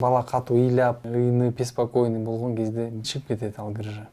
Бала катуу ыйлап, ыйынып, беспокойный болгон кезде чыгып кетет ал грыжа.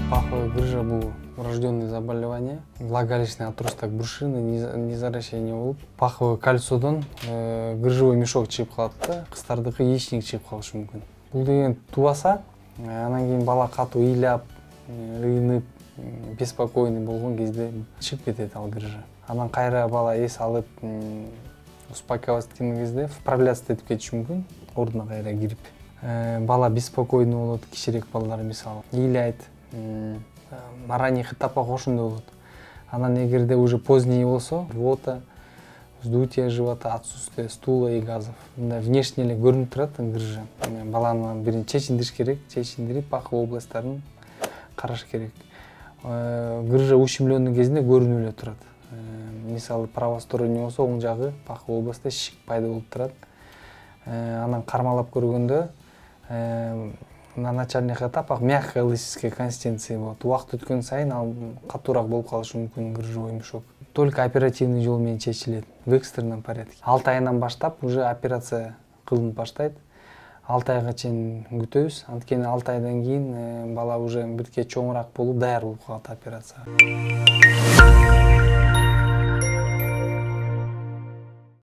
Паховая грыжа бул врожденное заболевание. Влагалищный отросток брюшины, незаращение болуп, паховое кольцодон грыжевой мешок чыгып калат да, кыздардыкы яичник чыгып калышы мүмкүн. Бул деген тубаса, анан кийин бала катуу ыйлап, ыйынып, беспокойный болгон кезде чыгып кетет ал грыжа. Анан кайра бала эс алып, успокаиваться эткен кезде вправляться этип кетиши мүмкүн, ордуна кайра кирип. Бала беспокойный болот, кичирээк балдар мисалы ыйлайт, ранний этапка ошондой болот. Анан эгерде уже поздний болсо, рвота, вздутие живота, отсутствие стула и газов. Мындай внешне эле көрүнүп турат грыжа. Баланы биринчи чечиндириш керек, чечиндирип паховый областтарын караш керек. Грыжа ущемленный кезинде көрүнүп эле турат. Мисалы правосторонний болсо, оң жагы паховый областта шишик пайда болуп турат. Анан кармалап көргөндө на начальных этапах мягкая эластическая консистенция болот. Убакыт өткөн сайын ал катуураак болуп калышы мүмкүн грыжевой мешок. Только оперативный жол менен чечилет, в экстренном порядке. 6 айынан баштап уже операция кылынып баштайт. 6 айга чейин күтөбүз. Анткени 6 айдан кийин бала уже бирке чоңураак болуп, даяр болуп калат операцияга.